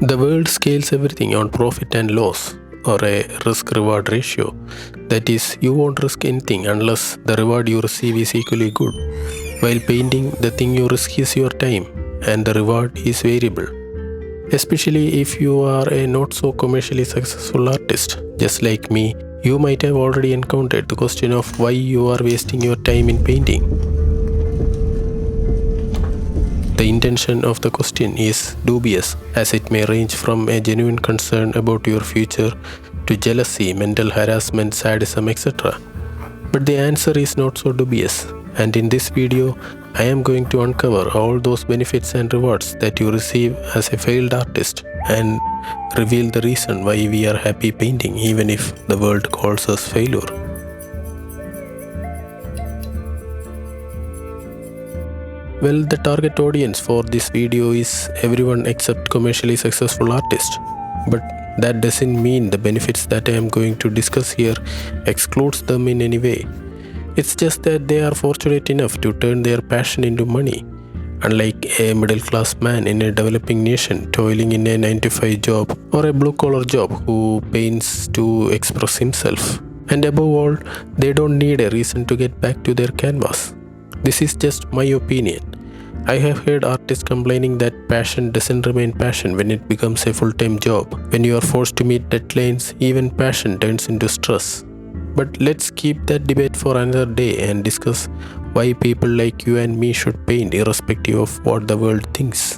The world scales everything on profit and loss or a risk reward ratio. That is, you won't risk anything unless the reward you receive is equally good. While painting, the thing you risk is your time and the reward is variable. Especially if you are a not so commercially successful artist, just like me, you might have already encountered the question of why you are wasting your time in painting. The intention of the question is dubious, as it may range from a genuine concern about your future to jealousy, mental harassment, sadism, etc. But the answer is not so dubious, and in this video, I am going to uncover all those benefits and rewards that you receive as a failed artist and reveal the reason why we are happy painting even if the world calls us failure. Well, the target audience for this video is everyone except commercially successful artists. But that doesn't mean the benefits that I am going to discuss here excludes them in any way. It's just that they are fortunate enough to turn their passion into money, unlike a middle-class man in a developing nation toiling in a 9-to-5 job or a blue-collar job who paints to express himself. And above all, they don't need a reason to get back to their canvas. This is just my opinion. I have heard artists complaining that passion doesn't remain passion when it becomes a full-time job. When you are forced to meet deadlines, even passion turns into stress. But let's keep that debate for another day and discuss why people like you and me should paint irrespective of what the world thinks.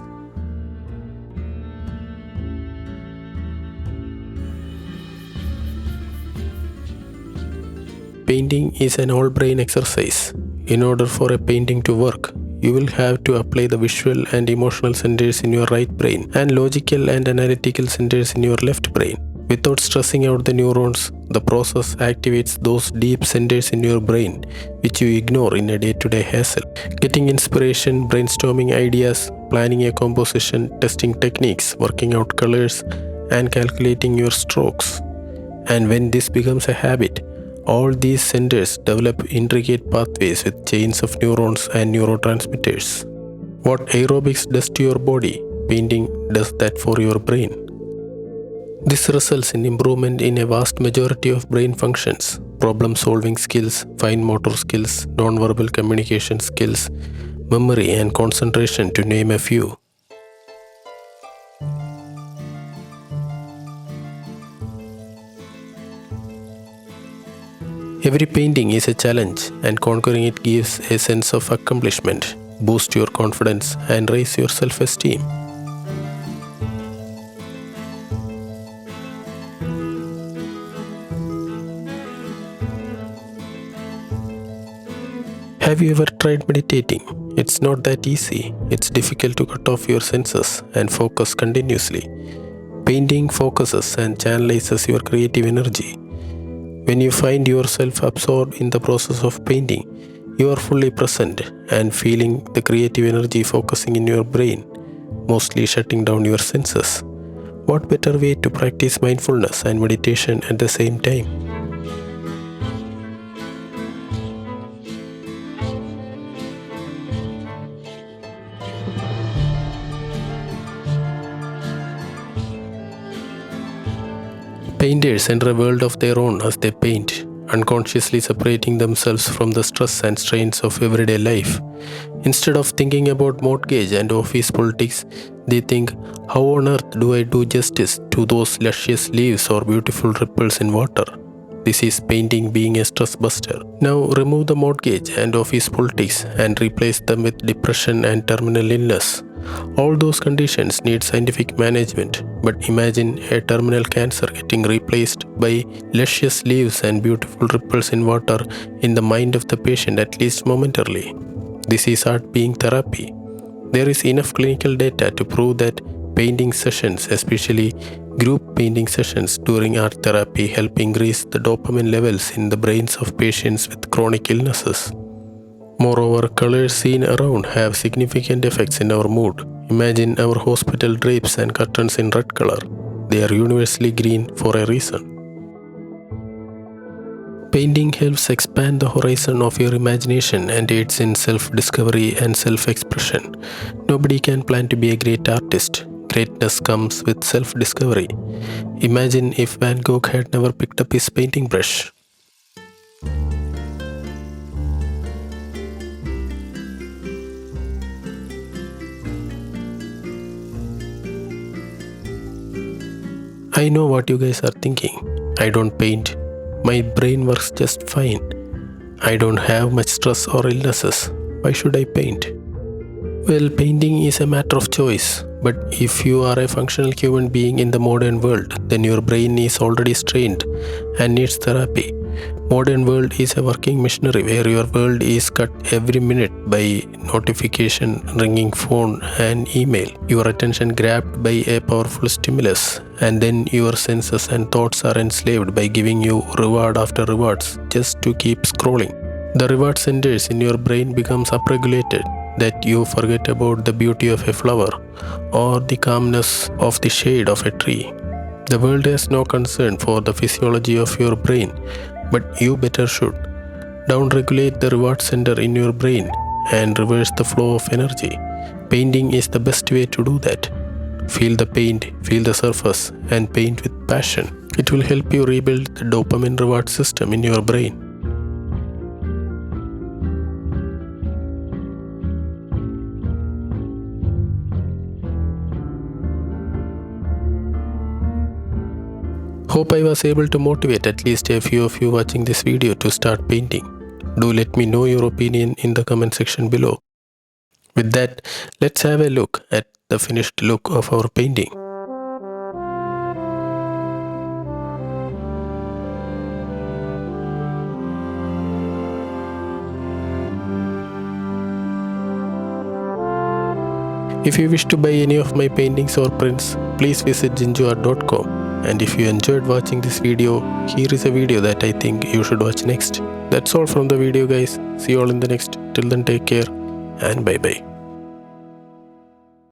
Painting is an all-brain exercise. In order for a painting to work, you will have to apply the visual and emotional centers in your right brain and logical and analytical centers in your left brain. Without stressing out the neurons, the process activates those deep centers in your brain, which you ignore in a day-to-day hassle. Getting inspiration, brainstorming ideas, planning a composition, testing techniques, working out colors, and calculating your strokes. And when this becomes a habit, all these centers develop intricate pathways with chains of neurons and neurotransmitters. What aerobics does to your body, painting does that for your brain. This results in improvement in a vast majority of brain functions: problem-solving skills, fine motor skills, non-verbal communication skills, memory and concentration, to name a few. Every painting is a challenge, and conquering it gives a sense of accomplishment, boosts your confidence, and raises your self-esteem. Have you ever tried meditating? It's not that easy. It's difficult to cut off your senses and focus continuously. Painting focuses and channelizes your creative energy. When you find yourself absorbed in the process of painting, you are fully present and feeling the creative energy focusing in your brain, mostly shutting down your senses. What better way to practice mindfulness and meditation at the same time? Painters enter a world of their own as they paint, unconsciously separating themselves from the stress and strains of everyday life. Instead of thinking about mortgage and office politics, they think, how on earth do I do justice to those luscious leaves or beautiful ripples in water? This is painting being a stress buster. Now remove the mortgage and office politics and replace them with depression and terminal illness. All those conditions need scientific management, but imagine a terminal cancer getting replaced by luscious leaves and beautiful ripples in water in the mind of the patient, at least momentarily. This is art being therapy. There is enough clinical data to prove that painting sessions, especially group painting sessions during art therapy, help increase the dopamine levels in the brains of patients with chronic illnesses. Moreover, colors seen around have significant effects in our mood. Imagine our hospital drapes and curtains in red color. They are universally green for a reason. Painting helps expand the horizon of your imagination and aids in self-discovery and self-expression. Nobody can plan to be a great artist, Greatness comes with self-discovery. Imagine if Van Gogh had never picked up his painting brush. I know what you guys are thinking. I don't paint. My brain works just fine. I don't have much stress or illnesses. Why should I paint? Well, painting is a matter of choice. But if you are a functional human being in the modern world, then your brain is already strained and needs therapy. Modern world is a working machinery where your world is cut every minute by notification, ringing phone and email. Your attention grabbed by a powerful stimulus, and then your senses and thoughts are enslaved by giving you reward after rewards just to keep scrolling. The reward centers in your brain becomes upregulated that you forget about the beauty of a flower or the calmness of the shade of a tree. The world has no concern for the physiology of your brain, but you better should. Downregulate the reward center in your brain and reverse the flow of energy. Painting is the best way to do that. Feel the paint, feel the surface, and paint with passion. It will help you rebuild the dopamine reward system in your brain. Hope I was able to motivate at least a few of you watching this video to start painting. Do let me know your opinion in the comment section below. With that, let's have a look at the finished look of our painting. If you wish to buy any of my paintings or prints, please visit jinjuart.com. And if you enjoyed watching this video, here is a video that I think you should watch next. That's all from the video, guys. See you all in the next. Till then, take care and bye bye.